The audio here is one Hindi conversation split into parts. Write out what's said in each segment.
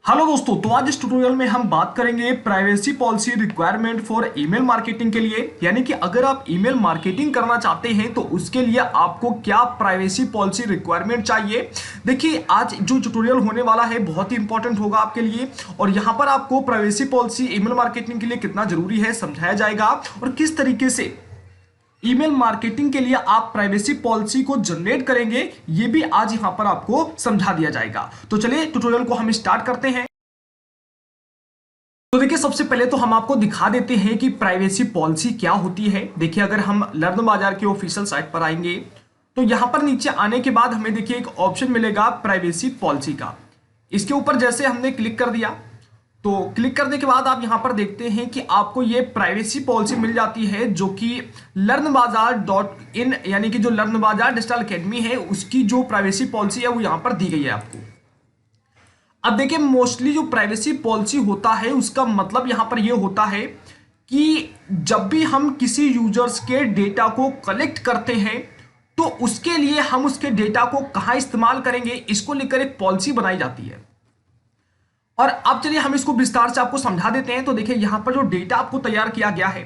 हेलो दोस्तों, तो आज इस ट्यूटोरियल में हम बात करेंगे privacy policy requirement for email marketing के लिए। यानी कि अगर आप ईमेल मार्केटिंग करना चाहते हैं तो उसके लिए आपको क्या प्राइवेसी पॉलिसी रिक्वायरमेंट चाहिए। देखिए, आज जो ट्यूटोरियल होने वाला है बहुत ही इंपॉर्टेंट होगा आपके लिए, और यहाँ पर आपको प्राइवेसी पॉलिसी ईमेल मार्केटिंग के लिए कितना जरूरी है समझाया जाएगा, और किस तरीके से ईमेल मार्केटिंग के लिए आप प्राइवेसी पॉलिसी को जनरेट करेंगे ये भी आज यहां पर आपको समझा दिया जाएगा। तो चलिए ट्यूटोरियल को हम स्टार्ट करते हैं। तो देखिए, सबसे पहले तो हम आपको दिखा देते हैं कि प्राइवेसी पॉलिसी क्या होती है। देखिए, अगर हम लर्न बाजार के ऑफिशियल साइट पर आएंगे तो यहां पर नीचे आने के बाद हमें देखिए एक ऑप्शन मिलेगा प्राइवेसी पॉलिसी का। इसके ऊपर जैसे हमने क्लिक कर दिया तो क्लिक करने के बाद आप यहां पर देखते हैं कि आपको ये प्राइवेसी पॉलिसी मिल जाती है, जो कि learnbazaar.in यानी कि जो लर्न बाजार डिजिटल एकेडमी है उसकी जो प्राइवेसी पॉलिसी है वो यहां पर दी गई है आपको। अब देखिए, मोस्टली जो प्राइवेसी पॉलिसी होता है उसका मतलब यहां पर ये होता है कि जब भी हम किसी यूजर्स के डेटा को कलेक्ट करते हैं तो उसके लिए हम उसके डेटा को कहां इस्तेमाल करेंगे इसको लेकर एक पॉलिसी बनाई जाती है। और अब चलिए हम इसको विस्तार से आपको समझा देते हैं। तो देखिए, यहां पर जो डेटा आपको तैयार किया गया है,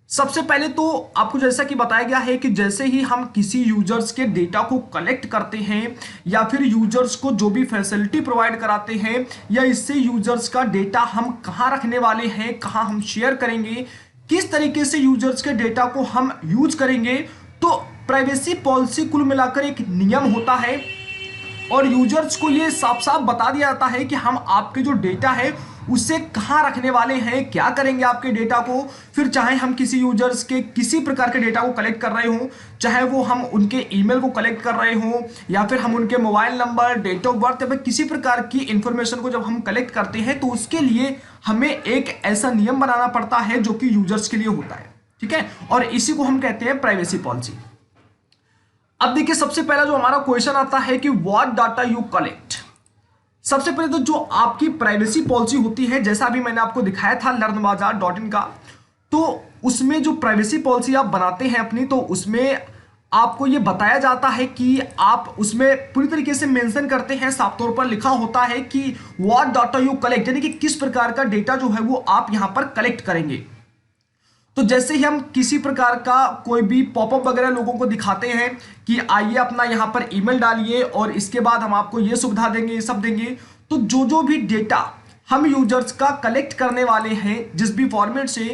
सबसे पहले तो आपको जैसा कि बताया गया है कि जैसे ही हम किसी यूजर्स के डेटा को कलेक्ट करते हैं या फिर यूजर्स को जो भी फैसिलिटी प्रोवाइड कराते हैं, या इससे यूजर्स का डेटा हम कहां रखने वाले हैं, कहां हम शेयर करेंगे, किस तरीके से यूजर्स के डेटा को हम यूज करेंगे, तो प्राइवेसी पॉलिसी कुल मिलाकर एक नियम होता है। और यूजर्स को ये साफ साफ बता दिया जाता है कि हम आपके जो डेटा है उसे कहां रखने वाले हैं, क्या करेंगे आपके डेटा को। फिर चाहे हम किसी यूजर्स के किसी प्रकार के डेटा को कलेक्ट कर रहे हो, चाहे वो हम उनके ईमेल को कलेक्ट कर रहे हो, या फिर हम उनके mobile number, date of birth, या फिर किसी प्रकार की इंफॉर्मेशन को जब हम कलेक्ट करते हैं तो उसके लिए हमें एक ऐसा नियम बनाना पड़ता है जो कि यूजर्स के लिए होता है। ठीक है, और इसी को हम कहते हैं प्राइवेसी पॉलिसी। अब देखिए, सबसे पहला जो हमारा क्वेश्चन आता है कि व्हाट डाटा यू कलेक्ट। सबसे पहले तो जो आपकी प्राइवेसी पॉलिसी होती है, जैसा अभी मैंने आपको दिखाया था learnbazaar.in का, तो उसमें जो प्राइवेसी पॉलिसी आप बनाते हैं अपनी, तो उसमें आपको ये बताया जाता है कि आप उसमें पूरी तरीके से मेंशन करते हैं, साफ तौर पर लिखा होता है कि व्हाट डाटा यू कलेक्ट, यानी कि किस प्रकार का डेटा जो है वो आप यहां पर कलेक्ट करेंगे। तो जैसे ही हम किसी प्रकार का कोई भी पॉपअप वगैरह लोगों को दिखाते हैं कि आइए अपना यहाँ पर ईमेल डालिए और इसके बाद हम आपको ये सुविधा देंगे, ये सब देंगे, तो जो जो भी डेटा हम यूजर्स का कलेक्ट करने वाले हैं जिस भी फॉर्मेट से,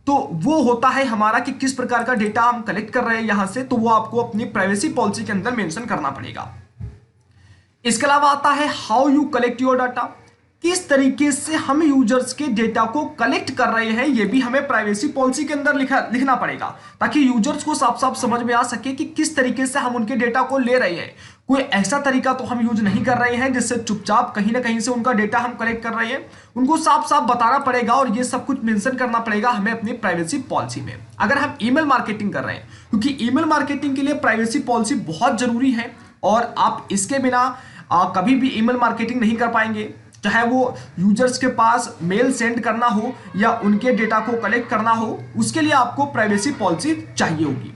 तो वो होता है हमारा कि किस प्रकार का डेटा हम कलेक्ट कर रहे हैं यहां से, तो वो आपको अपनी प्राइवेसी पॉलिसी के अंदर मेंशन करना पड़ेगा। इसके अलावा आता है how you collect your data, किस तरीके से हम यूजर्स के डेटा को कलेक्ट कर रहे हैं ये भी हमें प्राइवेसी पॉलिसी के अंदर लिखना पड़ेगा, ताकि यूजर्स को साफ साफ समझ में आ सके कि किस तरीके से हम उनके डेटा को ले रहे हैं। कोई ऐसा तरीका तो हम यूज नहीं कर रहे हैं जिससे चुपचाप कहीं ना कहीं से उनका डेटा हम कलेक्ट कर रहे हैं, उनको साफ साफ बताना पड़ेगा और ये सब कुछ मेंशन करना पड़ेगा हमें अपनी प्राइवेसी पॉलिसी में, अगर हम ईमेल मार्केटिंग कर रहे हैं। क्योंकि ईमेल मार्केटिंग के लिए प्राइवेसी पॉलिसी बहुत जरूरी है, और आप इसके बिना कभी भी ईमेल मार्केटिंग नहीं कर पाएंगे। चाहे वो यूजर्स के पास मेल सेंड करना हो या उनके डेटा को कलेक्ट करना हो, उसके लिए आपको प्राइवेसी पॉलिसी चाहिए होगी।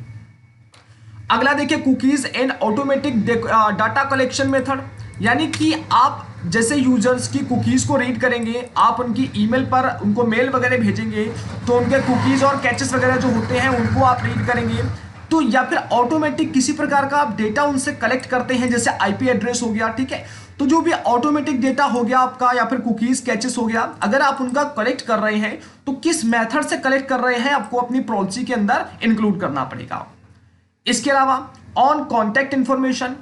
अगला देखिए, cookies and automatic data collection method, यानी कि आप जैसे यूजर्स की कुकीज को रीड करेंगे, आप उनकी ईमेल पर उनको मेल वगैरह भेजेंगे तो उनके कुकीज और कैचेस वगैरह जो होते हैं उनको आप रीड करेंगे। तो या फिर ऑटोमेटिक किसी प्रकार का आप डेटा उनसे कलेक्ट करते हैं, जैसे आईपी एड्रेस हो गया, ठीक है, तो जो भी ऑटोमेटिक डेटा हो गया आपका या फिर कुकीज कैचेस हो गया, अगर आप उनका कलेक्ट कर रहे हैं तो किस मेथड से कलेक्ट कर रहे हैं आपको अपनी पॉलिसी के अंदर इंक्लूड करना पड़ेगा। इसके अलावा ऑन कॉन्टैक्ट इंफॉर्मेशन,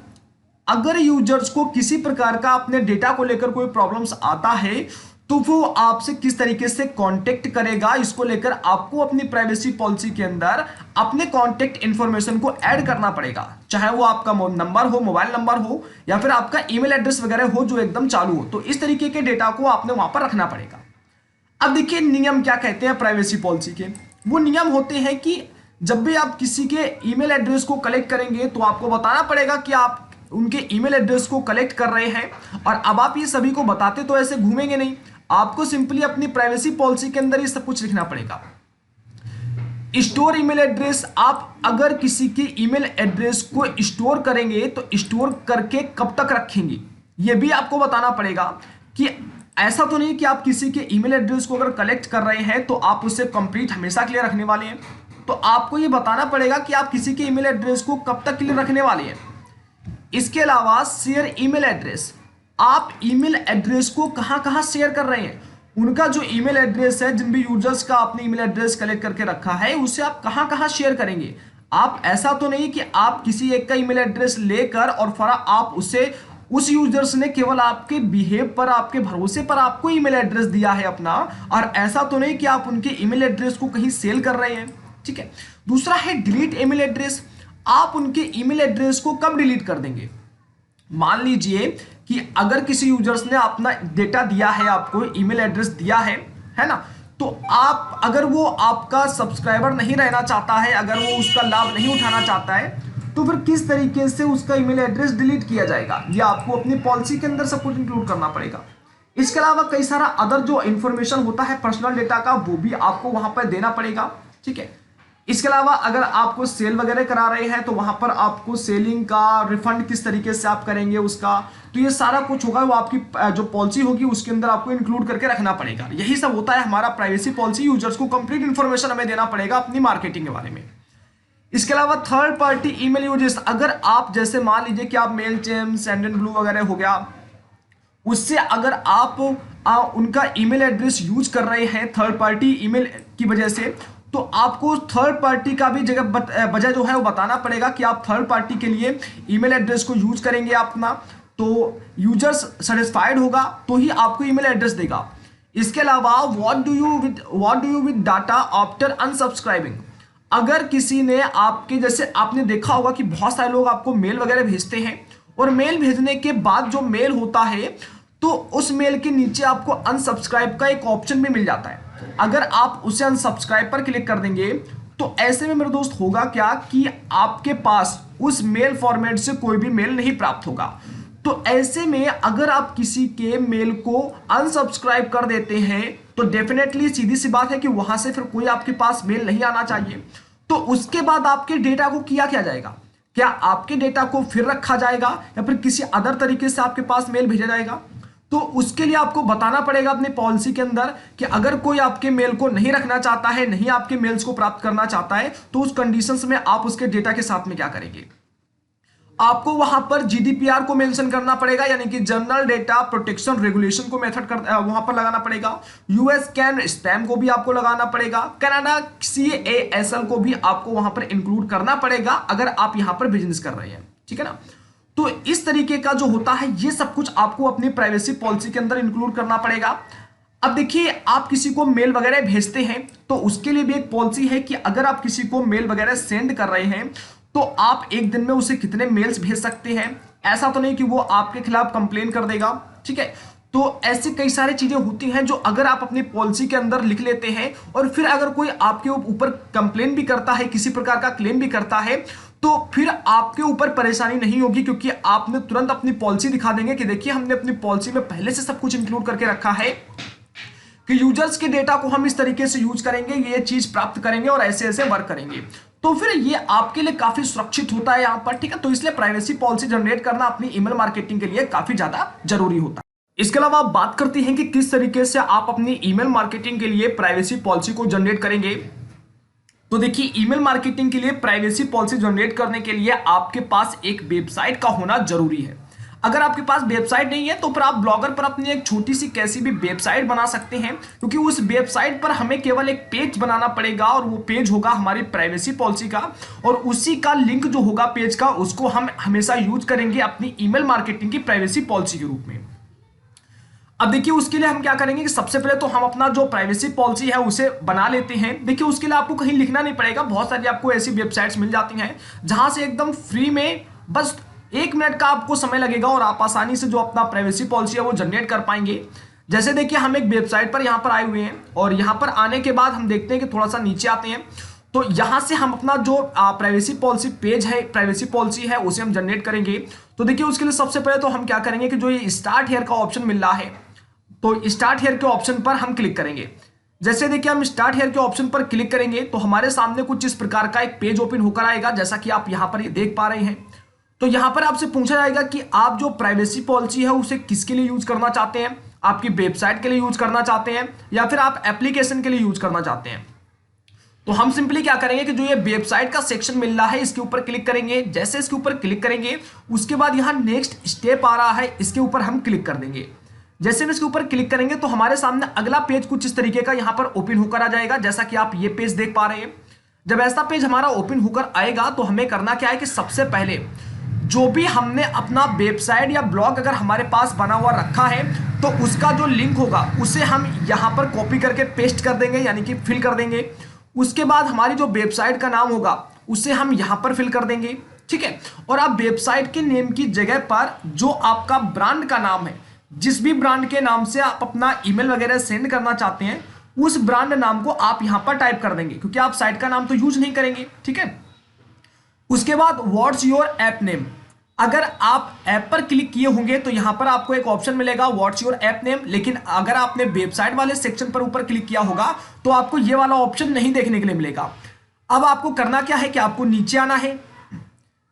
अगर यूजर्स को किसी प्रकार का अपने डेटा को लेकर कोई प्रॉब्लम्स आता है तो वो आपसे किस तरीके से कांटेक्ट करेगा, इसको लेकर आपको अपनी प्राइवेसी पॉलिसी के अंदर अपने कांटेक्ट इंफॉर्मेशन को ऐड करना पड़ेगा। चाहे वो आपका नंबर हो, मोबाइल नंबर हो, या फिर आपका ईमेल एड्रेस वगैरह हो जो एकदम चालू हो, तो इस तरीके के डेटा को आपने वहां पर रखना पड़ेगा। अब देखिए, नियम क्या कहते हैं प्राइवेसी पॉलिसी के। वो नियम होते हैं कि जब भी आप किसी के ईमेल एड्रेस को कलेक्ट करेंगे तो आपको बताना पड़ेगा कि आप उनके ईमेल एड्रेस को कलेक्ट कर रहे हैं। और अब आप ये सभी को बताते तो ऐसे घूमेंगे नहीं, आपको सिंपली अपनी प्राइवेसी पॉलिसी के अंदर ये सब कुछ लिखना पड़ेगा। स्टोर ईमेल एड्रेस, आप अगर किसी के ईमेल एड्रेस को स्टोर करेंगे तो स्टोर करके कब तक रखेंगे ये भी आपको बताना पड़ेगा कि ऐसा तो नहीं कि आप किसी के ईमेल एड्रेस को अगर कलेक्ट कर रहे हैं तो आप उससे कंप्लीट हमेशा के लिए रखने वाले हैं। तो आपको ये बताना पड़ेगा कि आप किसी के ईमेल एड्रेस को कब तक के लिए रखने वाले हैं। इसके अलावा शेयर ईमेल एड्रेस, आप ईमेल एड्रेस को कहां कहां शेयर कर रहे हैं, उनका जो ईमेल एड्रेस है, जिन भी यूजर्स का आपने ईमेल एड्रेस कलेक्ट करके रखा है उसे आप कहां कहां शेयर करेंगे। आप ऐसा तो नहीं कि आप किसी एक का ईमेल एड्रेस लेकर और फिर आप उसे, उस यूजर्स ने केवल आपके बिहेव पर, आपके भरोसे पर आपको ईमेल एड्रेस दिया है अपना, और ऐसा तो नहीं कि आप उनके ईमेल एड्रेस को कहीं सेल कर रहे हैं। ठीक है। दूसरा है डिलीट ईमेल एड्रेस, आप उनके ईमेल एड्रेस को कब डिलीट कर देंगे। मान लीजिए कि अगर किसी यूजर्स ने अपना डेटा दिया है, आपको ईमेल एड्रेस दिया है ना, तो आप, अगर वो आपका सब्सक्राइबर नहीं रहना चाहता है, अगर वो उसका लाभ नहीं उठाना चाहता है, तो फिर किस तरीके से उसका ईमेल एड्रेस डिलीट किया जाएगा, ये आपको अपनी पॉलिसी के अंदर सब कुछ इंक्लूड करना पड़ेगा। इसके अलावा कई सारा अदर जो इंफॉर्मेशन होता है पर्सनल डेटा का, वो भी आपको वहां पर देना पड़ेगा। ठीक है। इसके अलावा अगर आपको सेल वगैरह करा रहे हैं तो वहां पर आपको सेलिंग का रिफंड किस तरीके से आप करेंगे उसका, तो ये सारा कुछ होगा, वो आपकी जो पॉलिसी होगी उसके अंदर आपको इंक्लूड करके रखना पड़ेगा। यही सब होता है हमारा प्राइवेसी पॉलिसी। यूजर्स को कंप्लीट इंफॉर्मेशन हमें देना पड़ेगा अपनी मार्केटिंग के बारे में। इसके अलावा थर्ड पार्टी ईमेल यूजर्स, अगर आप जैसे मान लीजिए कि आप मेलचेम्प, सेंडनब्लू वगैरह हो गया, उससे अगर आप उनका ईमेल एड्रेस यूज कर रहे हैं थर्ड पार्टी ईमेल की वजह से, तो आपको थर्ड पार्टी का भी वजह जो है वो बताना पड़ेगा कि आप थर्ड पार्टी के लिए ईमेल एड्रेस को यूज करेंगे अपना, तो यूजर्स सेटिस्फाइड होगा तो ही आपको ईमेल एड्रेस देगा। इसके अलावा what do you with data after अनसब्सक्राइबिंग, अगर किसी ने आपके, जैसे आपने देखा होगा कि बहुत सारे लोग आपको मेल वगैरह भेजते हैं, और मेल भेजने के बाद जो मेल होता है तो उस मेल के नीचे आपको अनसब्सक्राइब का एक ऑप्शन भी मिल जाता है। अगर आप उसे अनसब्सक्राइब पर क्लिक कर देंगे तो ऐसे में मेरे दोस्त होगा क्या कि आपके पास उस मेल फॉर्मेट से कोई भी मेल नहीं प्राप्त होगा। तो ऐसे में अगर आप किसी के मेल को अनसब्सक्राइब कर देते हैं तो डेफिनेटली सीधी सी बात है कि वहां से फिर कोई आपके पास मेल नहीं आना चाहिए। तो उसके बाद आपके डेटा को किया क्या जाएगा, क्या आपके डेटा को फिर रखा जाएगा या फिर किसी अदर तरीके से आपके पास मेल भेजा जाएगा। तो उसके लिए आपको बताना पड़ेगा अपनी पॉलिसी के अंदर कि अगर कोई आपके मेल को नहीं रखना चाहता है, नहीं आपके मेल्स को प्राप्त करना चाहता है, तो उस कंडीशंस में आप उसके डेटा के साथ में क्या करेंगे। आपको वहां पर जीडीपीआर को मेंशन करना पड़ेगा, यानी कि जनरल डेटा प्रोटेक्शन रेगुलेशन को मेथड वहां पर लगाना पड़ेगा। यूएस कैन स्पैम को भी आपको लगाना पड़ेगा। कनाडा CASL को भी आपको वहां पर इंक्लूड करना पड़ेगा अगर आप यहां पर बिजनेस कर रहे हैं। ठीक है ना। तो इस तरीके का जो होता है ये सब कुछ आपको अपनी प्राइवेसी पॉलिसी के अंदर इंक्लूड करना पड़ेगा। अब देखिए, आप किसी को मेल वगैरह भेजते हैं तो उसके लिए भी एक पॉलिसी है कि अगर आप किसी को मेल वगैरह सेंड कर रहे हैं तो आप एक दिन में उसे कितने मेल्स भेज सकते हैं। ऐसा तो नहीं कि वो आपके खिलाफ कंप्लेन कर देगा। ठीक है। तो ऐसे कई सारी चीजें होती हैं जो अगर आप अपनी पॉलिसी के अंदर लिख लेते हैं और फिर अगर कोई आपके ऊपर कंप्लेन भी करता है, किसी प्रकार का क्लेम भी करता है, तो फिर आपके ऊपर परेशानी नहीं होगी, क्योंकि आपने तुरंत अपनी पॉलिसी दिखा देंगे कि देखिए हमने अपनी पॉलिसी में पहले से सब कुछ इंक्लूड करके रखा है कि यूजर्स के डेटा को हम इस तरीके से यूज करेंगे, ये चीज प्राप्त करेंगे और ऐसे ऐसे वर्क करेंगे। तो फिर ये आपके लिए काफी सुरक्षित होता है यहाँ पर। ठीक है। तो इसलिए प्राइवेसी पॉलिसी जनरेट करना अपनी ईमेल मार्केटिंग के लिए काफी ज्यादा जरूरी होता है। इसके अलावा आप बात करते हैं कि किस तरीके से आप अपनी ईमेल मार्केटिंग के लिए प्राइवेसी पॉलिसी को जनरेट करेंगे। तो देखिए, ईमेल मार्केटिंग के लिए प्राइवेसी पॉलिसी जनरेट करने के लिए आपके पास एक वेबसाइट का होना जरूरी है। अगर आपके पास वेबसाइट नहीं है तो फिर आप ब्लॉगर पर अपनी एक छोटी सी कैसी भी वेबसाइट बना सकते हैं, क्योंकि उस वेबसाइट पर हमें केवल एक पेज बनाना पड़ेगा और वो पेज होगा हमारी प्राइवेसी पॉलिसी का, और उसी का लिंक जो होगा पेज का उसको हम हमेशा यूज करेंगे अपनी ईमेल मार्केटिंग की प्राइवेसी पॉलिसी के रूप में। अब देखिए, उसके लिए हम क्या करेंगे कि सबसे पहले तो हम अपना जो प्राइवेसी पॉलिसी है उसे बना लेते हैं। देखिए, उसके लिए आपको कहीं लिखना नहीं पड़ेगा, बहुत सारी आपको ऐसी वेबसाइट्स मिल जाती हैं जहां से एकदम फ्री में बस 1 मिनट का आपको समय लगेगा और आप आसानी से जो अपना प्राइवेसी पॉलिसी है वो जनरेट कर पाएंगे। जैसे देखिए, हम एक वेबसाइट पर यहाँ पर आए हुए हैं और यहाँ पर आने के बाद हम देखते हैं कि थोड़ा सा नीचे आते हैं, तो यहाँ से हम अपना जो प्राइवेसी पॉलिसी पेज है, प्राइवेसी पॉलिसी है, उसे हम जनरेट करेंगे। तो देखिए, उसके लिए सबसे पहले तो हम क्या करेंगे कि जो ये स्टार्ट हियर का ऑप्शन मिल रहा है, तो स्टार्ट हियर के ऑप्शन पर हम क्लिक करेंगे। जैसे देखिए, हम स्टार्ट हियर के ऑप्शन पर क्लिक करेंगे तो हमारे सामने कुछ इस प्रकार का एक पेज ओपन होकर आएगा, जैसा कि आप यहाँ पर ये देख पा रहे हैं। तो यहाँ पर आपसे पूछा जाएगा कि आप जो प्राइवेसी पॉलिसी है उसे किसके लिए यूज करना चाहते हैं। आपकी वेबसाइट के लिए यूज करना चाहते हैं या फिर आप एप्लीकेशन के लिए यूज करना चाहते हैं। तो हम सिंपली क्या करेंगे कि जो ये वेबसाइट का सेक्शन मिल रहा है इसके ऊपर क्लिक करेंगे। जैसे इसके ऊपर क्लिक करेंगे उसके बाद यहाँ नेक्स्ट स्टेप आ रहा है, इसके ऊपर हम क्लिक कर देंगे। जैसे हम इसके ऊपर क्लिक करेंगे तो हमारे सामने अगला पेज कुछ इस तरीके का यहाँ पर ओपन होकर आ जाएगा, जैसा कि आप ये पेज देख पा रहे हैं। जब ऐसा पेज हमारा ओपन होकर आएगा तो हमें करना क्या है कि सबसे पहले जो भी हमने अपना वेबसाइट या ब्लॉग अगर हमारे पास बना हुआ रखा है तो उसका जो लिंक होगा उसे हम यहाँ पर कॉपी करके पेस्ट कर देंगे, यानी कि फिल कर देंगे। उसके बाद हमारी जो वेबसाइट का नाम होगा उसे हम यहाँ पर फिल कर देंगे, ठीक है। और आप वेबसाइट के नेम की जगह पर जो आपका ब्रांड का नाम है, जिस भी ब्रांड के नाम से आप अपना ईमेल वगैरह सेंड करना चाहते हैं उस ब्रांड नाम को आप यहाँ पर टाइप कर देंगे, क्योंकि आप साइट का नाम तो यूज नहीं करेंगे, ठीक है। उसके बाद व्हाट्स योर ऐप नेम, अगर आप ऐप पर क्लिक किए होंगे तो यहां पर आपको एक ऑप्शन मिलेगा व्हाट्स योर ऐप नेम, लेकिन अगर आपने वेबसाइट वाले सेक्शन पर ऊपर क्लिक किया होगा तो आपको ये वाला ऑप्शन नहीं देखने के लिए मिलेगा। अब आपको करना क्या है कि आपको नीचे आना है।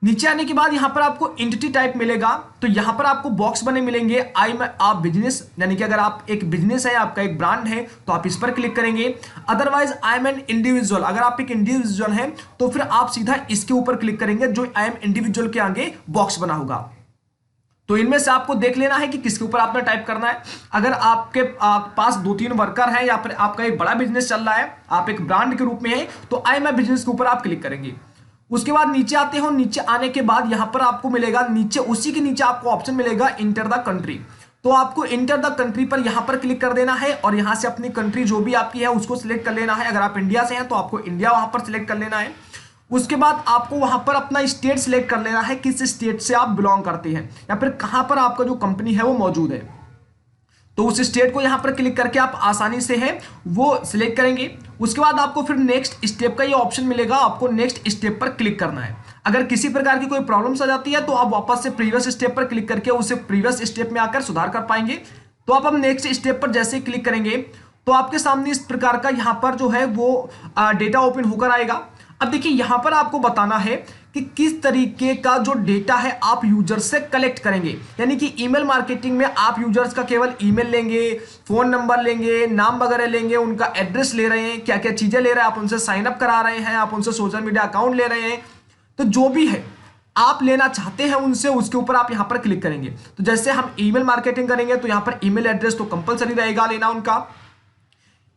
नीचे आने के बाद यहां पर आपको एंटिटी टाइप मिलेगा, तो यहां पर आपको बॉक्स बने मिलेंगे आई एम आप बिजनेस, यानी कि अगर आप एक बिजनेस है, आपका एक ब्रांड है तो आप इस पर क्लिक करेंगे। Otherwise I am an individual, अगर आप एक इंडिविजुअल हैं तो फिर आप सीधा इसके ऊपर क्लिक करेंगे जो आई एम इंडिविजुअल के आगे बॉक्स बना होगा। तो इनमें से आपको देख लेना है कि किसके ऊपर आपने टाइप करना है। अगर आपके पास 2-3 वर्कर हैं या फिर आपका एक बड़ा बिजनेस चल रहा है, आप एक ब्रांड के रूप में है, तो आई एम बिजनेस के ऊपर आप क्लिक करेंगे। उसके बाद नीचे आते हो, नीचे आने के बाद यहां पर आपको मिलेगा नीचे, उसी के नीचे आपको ऑप्शन मिलेगा इंटर द कंट्री। तो आपको इंटर द कंट्री पर यहां पर क्लिक कर देना है और यहां से अपनी कंट्री जो भी आपकी है उसको सिलेक्ट कर लेना है। अगर आप इंडिया से हैं तो आपको इंडिया वहां पर सिलेक्ट कर लेना है। उसके बाद आपको वहां पर अपना स्टेट सिलेक्ट कर लेना है, किस स्टेट से आप बिलोंग करते हैं या फिर कहां पर आपका जो कंपनी है वो मौजूद है। तो उस स्टेट को यहां पर क्लिक करके आप आसानी से है वो सिलेक्ट करेंगे। उसके बाद आपको फिर नेक्स्ट स्टेप का ये ऑप्शन मिलेगा, आपको नेक्स्ट स्टेप पर क्लिक करना है। अगर किसी प्रकार की कोई प्रॉब्लम्स आ जाती है तो आप वापस से प्रीवियस स्टेप पर क्लिक करके उसे प्रीवियस स्टेप में आकर सुधार कर पाएंगे। तो आप नेक्स्ट स्टेप पर जैसे ही क्लिक करेंगे तो आपके सामने इस प्रकार का यहाँ पर जो है वो डेटा ओपन होकर आएगा। अब देखिए यहाँ पर आपको बताना है कि किस तरीके का जो डेटा है आप यूजर से कलेक्ट करेंगे, यानी कि ईमेल मार्केटिंग में आप यूजर्स का केवल ईमेल लेंगे, फोन नंबर लेंगे, नाम वगैरह लेंगे, उनका एड्रेस ले रहे हैं, क्या क्या चीजें ले रहे हैं, आप उनसे साइन अप करा रहे हैं, आप उनसे सोशल मीडिया अकाउंट ले रहे हैं। तो जो भी है आप लेना चाहते हैं उनसे, उसके ऊपर आप यहाँ पर क्लिक करेंगे। तो जैसे हम ईमेल मार्केटिंग करेंगे तो यहाँ पर ईमेल एड्रेस तो कंपलसरी रहेगा लेना, उनका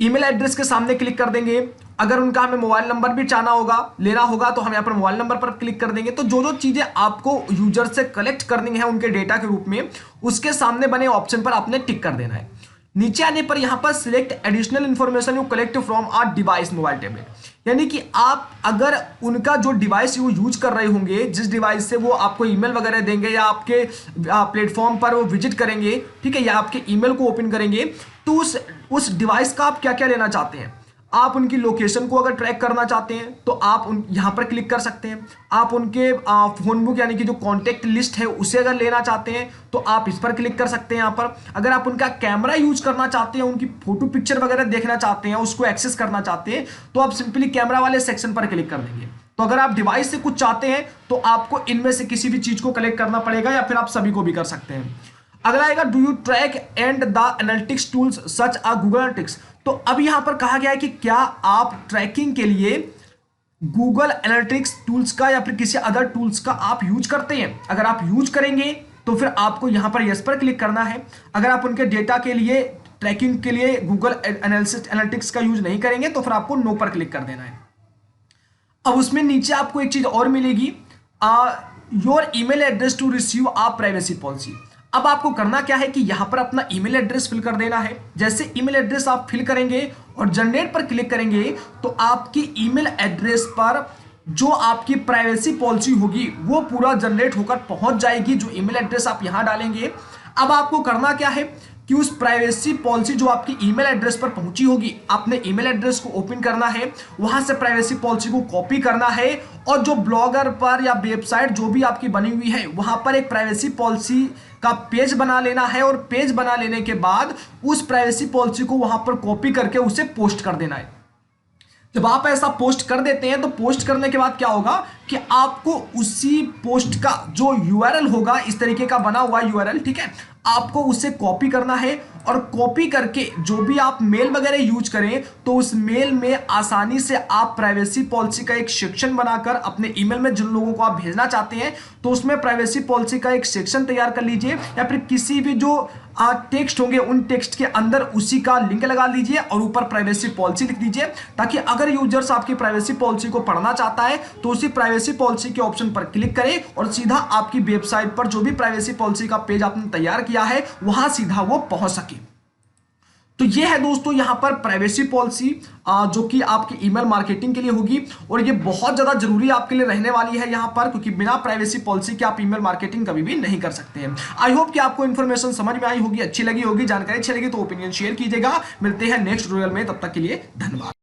ईमेल एड्रेस के सामने क्लिक कर देंगे। अगर उनका हमें मोबाइल नंबर भी चाहना होगा, लेना होगा, तो हम यहाँ पर मोबाइल नंबर पर क्लिक कर देंगे। तो जो जो चीजें आपको यूजर से कलेक्ट करनी है उनके डेटा के रूप में, उसके सामने बने ऑप्शन पर आपने टिक कर देना है। नीचे आने पर यहाँ पर select additional information you collect from our device mobile tablet, यानी कि आप अगर उनका जो डिवाइस वो यूज कर रहे होंगे, जिस डिवाइस से वो आपको ईमेल वगैरह देंगे या आपके प्लेटफॉर्म पर वो विजिट करेंगे, ठीक है, या आपके ईमेल को ओपन करेंगे, तो उस डिवाइस का आप क्या क्या लेना चाहते हैं। आप उनकी लोकेशन को अगर ट्रैक करना चाहते हैं तो आप यहाँ पर क्लिक कर सकते हैं। आप उनके फोन बुक यानी कि जो कॉन्टैक्ट लिस्ट है उसे अगर लेना चाहते हैं तो आप इस पर क्लिक कर सकते हैं। यहाँ पर अगर आप उनका कैमरा यूज करना चाहते हैं, उनकी फोटो पिक्चर वगैरह देखना चाहते हैं, उसको एक्सेस करना चाहते हैं, तो आप सिंपली कैमरा वाले सेक्शन पर क्लिक कर देंगे। तो अगर आप डिवाइस से कुछ चाहते हैं तो आपको इनमें से किसी भी चीज को कलेक्ट करना पड़ेगा या फिर आप सभी को भी कर सकते हैं। अगला आएगा do you track and the analytics tools such a Google analytics. तो अब यहां पर कहा गया है कि क्या आप ट्रैकिंग के लिए गूगल एनालिटिक्स टूल्स का या फिर किसी अदर टूल्स का आप यूज करते हैं। अगर आप यूज करेंगे तो फिर आपको यहां पर यस पर क्लिक करना है। अगर आप उनके डेटा के लिए ट्रैकिंग के लिए गूगल एनालिटिक्स का यूज नहीं करेंगे तो फिर आपको नो पर क्लिक कर देना है। अब उसमें नीचे आपको एक चीज और मिलेगी, your email address to receive a privacy policy. अब आपको करना क्या है कि यहां पर अपना ईमेल एड्रेस फिल कर देना है। जैसे ईमेल एड्रेस आप फिल करेंगे और जनरेट पर क्लिक करेंगे तो आपकी ईमेल एड्रेस पर जो आपकी प्राइवेसी पॉलिसी होगी वो पूरा जनरेट होकर पहुंच जाएगी, जो ईमेल एड्रेस आप यहां डालेंगे। अब आपको करना क्या है कि उस प्राइवेसी पॉलिसी जो आपकी ईमेल एड्रेस पर पहुंची होगी, आपने ईमेल एड्रेस को ओपन करना है, वहां से प्राइवेसी पॉलिसी को कॉपी करना है और जो ब्लॉगर पर या वेबसाइट जो भी आपकी बनी हुई है वहां पर एक प्राइवेसी पॉलिसी का पेज बना लेना है और पेज बना लेने के बाद उस प्राइवेसी पॉलिसी को वहां पर कॉपी करके उसे पोस्ट कर देना है। जब आप ऐसा पोस्ट कर देते हैं तो पोस्ट करने के बाद क्या होगा कि आपको उसी पोस्ट का जो यूआरएल होगा, इस तरीके का बना हुआ यूआरएल, ठीक है, आपको उसे कॉपी करना है और कॉपी करके जो भी आप मेल वगैरह यूज करें तो उस मेल में आसानी से आप प्राइवेसी पॉलिसी का एक सेक्शन बनाकर अपने ईमेल में जिन लोगों को आप भेजना चाहते हैं तो उसमें प्राइवेसी पॉलिसी का एक सेक्शन तैयार कर लीजिए, या फिर किसी भी जो टेक्स्ट होंगे उन टेक्स्ट के अंदर उसी का लिंक लगा लीजिए और ऊपर प्राइवेसी पॉलिसी लिख दीजिए, ताकि अगर यूजर्स आपकी प्राइवेसी पॉलिसी को पढ़ना चाहता है तो उसी प्राइवेसी पॉलिसी के ऑप्शन पर क्लिक करें और सीधा आपकी वेबसाइट पर जो भी प्राइवेसी पॉलिसी का पेज आपने तैयार किया है वहां सीधा वो पहुंच सके। तो ये है दोस्तों यहां पर प्राइवेसी पॉलिसी जो कि आपकी ईमेल मार्केटिंग के लिए होगी, और ये बहुत ज्यादा जरूरी आपके लिए रहने वाली है यहां पर, क्योंकि बिना प्राइवेसी पॉलिसी के आप ईमेल मार्केटिंग कभी भी नहीं कर सकते हैं। आई होप कि आपको इन्फॉर्मेशन समझ में आई होगी, अच्छी लगी होगी, जानकारी अच्छी लगी तो ओपिनियन शेयर कीजिएगा। मिलते हैं नेक्स्ट ट्यूटोरियल में, तब तक के लिए धन्यवाद।